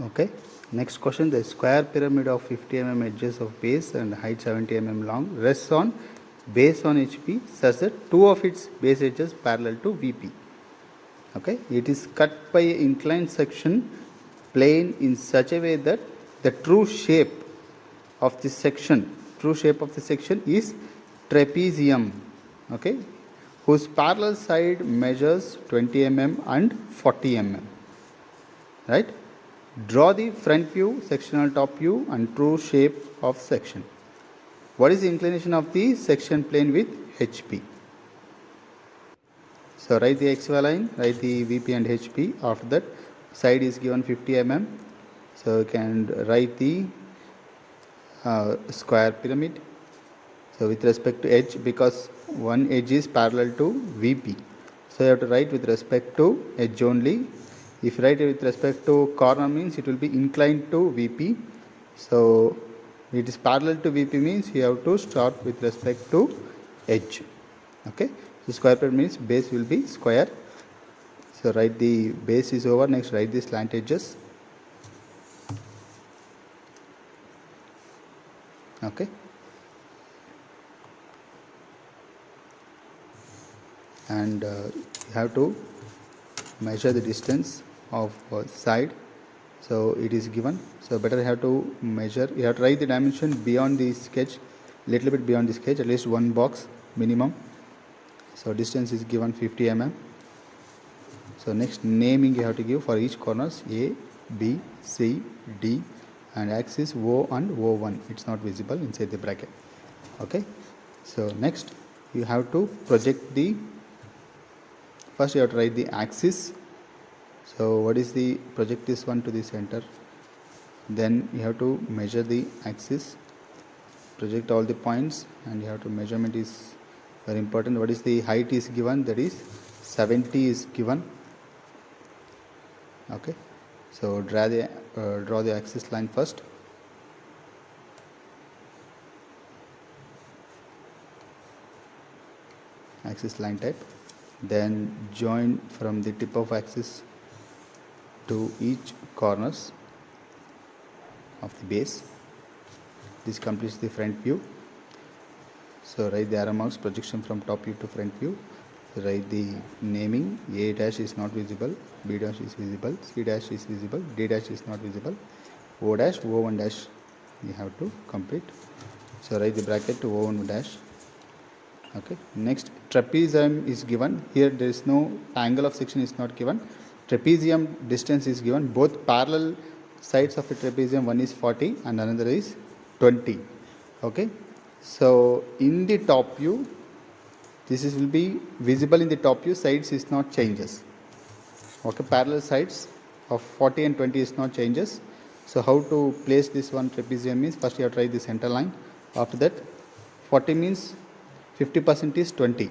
Okay. Next question: the square pyramid of 50 mm edges of base and height 70 mm long rests on base on HP such that two of its base edges parallel to VP. Okay. It is cut by an inclined section plane in such a way that the true shape of this section is trapezium. Okay, whose parallel side measures 20 mm and 40 mm. Right. Draw the front view, sectional top view and true shape of section. What is the inclination of the section plane with HP? So write the XY line, write the VP and HP. After that, side is given 50 mm. So you can write the square pyramid. So with respect to edge, because one edge is parallel to VP, so you have to write with respect to edge only. If you write it with respect to corner means it will be inclined to VP. So it is parallel to VP means you have to start with respect to edge. Okay. So square pyramid means base will be square. So write the base is over. Next write the slant edges. Okay. And you have to measure the distance of side. So it is given. So better you have to measure. You have to write the dimension beyond the sketch, little bit beyond the sketch, at least one box minimum. So distance is given 50 mm. So next naming you have to give for each corners A, B, C, D, and axis O and O1. It's not visible inside the bracket. Okay. So next you have to project the. First you have to write the axis. So what is the project this one to the center? Then you have to measure the axis, project all the points, and you have to measurement is very important. What is the height is given? That is 70 is given. Okay. So draw the axis line first. Axis line type. Then join from the tip of axis to each corners of the base. This completes the front view. So write the arrow marks, projection from top view to front view. So write the naming. A dash is not visible, B dash is visible, C dash is visible, D dash is not visible, O dash, O1 dash you have to complete. So write the bracket to O1 dash. Okay. Next, trapezium is given. Here there is no angle of section is not given. Trapezium distance is given. Both parallel sides of a trapezium, one is 40 and another is 20. Okay. So in the top view, this will be visible in the top view. Sides is not changes. Okay. Parallel sides of 40 and 20 is not changes. So how to place this one trapezium means first you have to write the center line. After that, 40 means 50% is 20.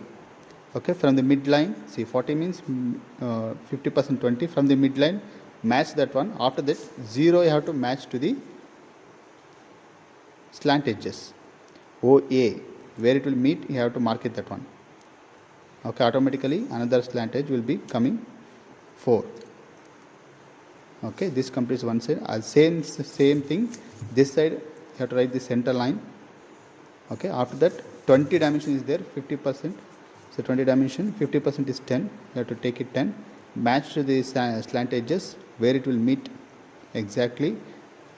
Okay, from the midline, see 40 means 50% 20. From the midline, match that one. After that, 0 you have to match to the slant edges. OA, where it will meet, you have to mark it that one. Okay, automatically another slant edge will be coming 4. Okay, this completes one side. Same thing. This side you have to write the center line. Okay, after that 20 dimension is there, 50%. So 20 dimension, 50% is 10. You have to take it 10. Match to the slant edges where it will meet exactly.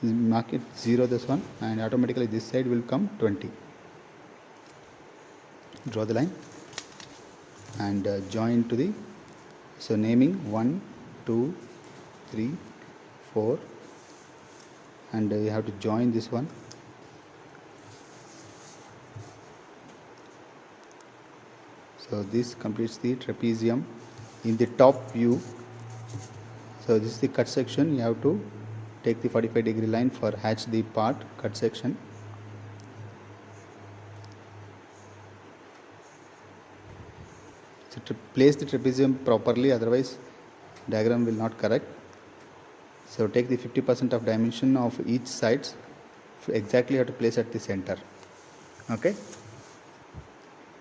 Mark it 0 this one, and automatically this side will come 20. Draw the line and join to the. So naming 1, 2, 3, 4, and you have to join this one. So this completes the trapezium in the top view. So this is the cut section. You have to take the 45-degree line for hatch the part cut section. So to place the trapezium properly, otherwise diagram will not correct. So take the 50% of dimension of each sides. Exactly you have to place at the center. Okay.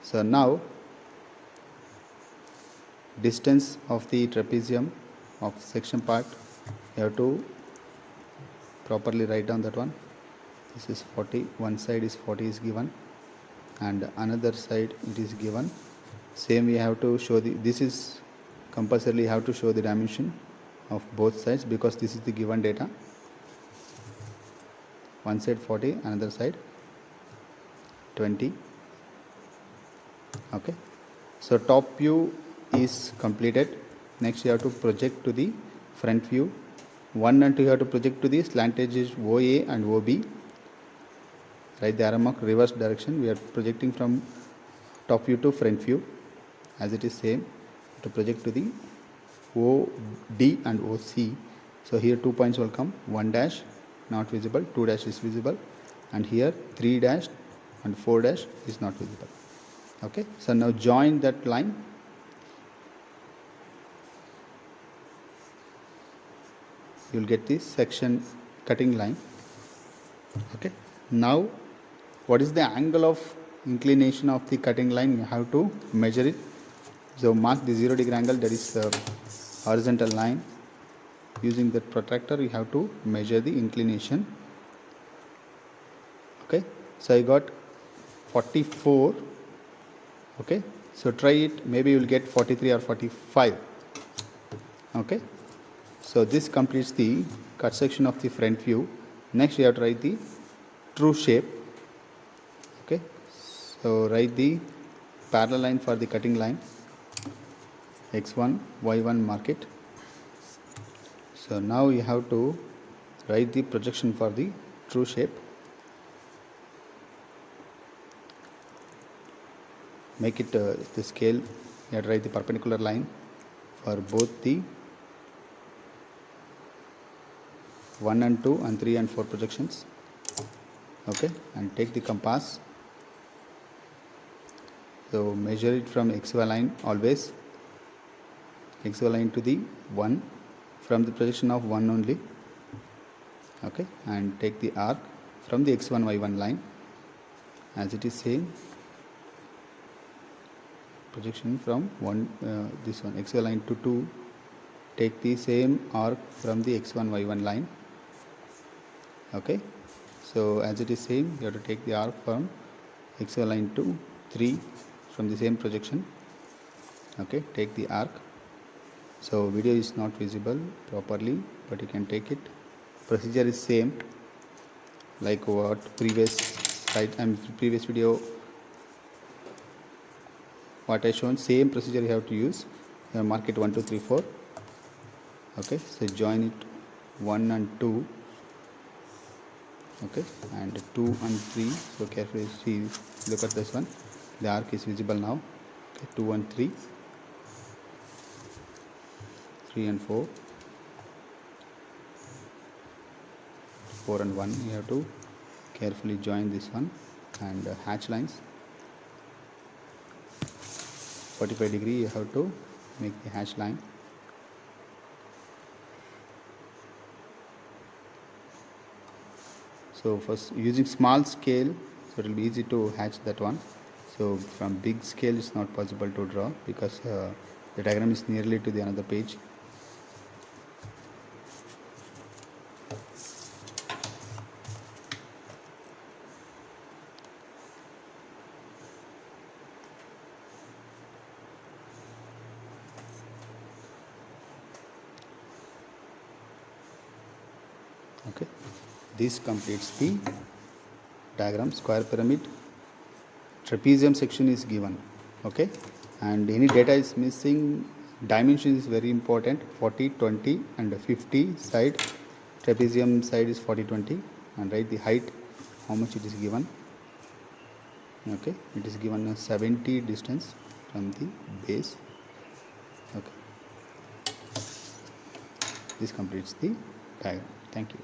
So now distance of the trapezium of section part you have to properly write down that one. This is 40, one side is 40 is given, and another side it is given. Same we have to show this is compulsorily have to show the dimension of both sides, because this is the given data. One side 40, another side 20. Okay, so top view is completed. Next you have to project to the front view. 1 and 2 you have to project to the slant edges OA and OB. Write the arrow mark reverse direction. We are projecting from top view to front view. As it is same, to project to the OD and OC. So here 2 points will come. 1 dash not visible, 2 dash is visible, and here 3 dash and 4 dash is not visible. Okay, so now join that line. You will get this section cutting line. Okay, now what is the angle of inclination of the cutting line? You have to measure it. So mark the 0 degree angle, that is the horizontal line. Using that protractor you have to measure the inclination. Okay, so I got 44. Okay, so try it, maybe you will get 43 or 45. Okay, so this completes the cut section of the front view. Next you have to write the true shape. Okay, so write the parallel line for the cutting line, x1 y1, mark it. So now you have to write the projection for the true shape. Make it the scale. You have to write the perpendicular line for both the 1 and 2 and 3 and 4 projections. Okay, and take the compass. So measure it from XY line always. XY line to the 1, from the projection of 1 only. Okay, and take the arc from the x1 y1 line, as it is same. Projection from this one XY line to 2, take the same arc from the x1 y1 line. Okay, so as it is same, you have to take the arc from XY line to 3 from the same projection. Okay, take the arc. So video is not visible properly, but you can take it. Procedure is same like what previous slide and previous video what I shown. Same procedure you have to use. You mark it 1 2 3 4. Okay, so join it 1 and 2. Okay, and 2 and 3. So carefully see, look at this one, the arc is visible now. Okay, 2 and 3, 3 and 4, 4 and 1. You have to carefully join this one, and hatch lines 45 degree. You have to make the hatch line. So first using small scale, so it will be easy to hatch that one. So from big scale it's not possible to draw, because the diagram is nearly to the another page. Okay, this completes the diagram. Square pyramid, trapezium section is given. Okay, and any data is missing, dimension is very important. 40 20 and 50 side, trapezium side is 40 20, and write the height, how much it is given. Okay, it is given a 70 distance from the base. Okay, this completes the diagram. Thank you.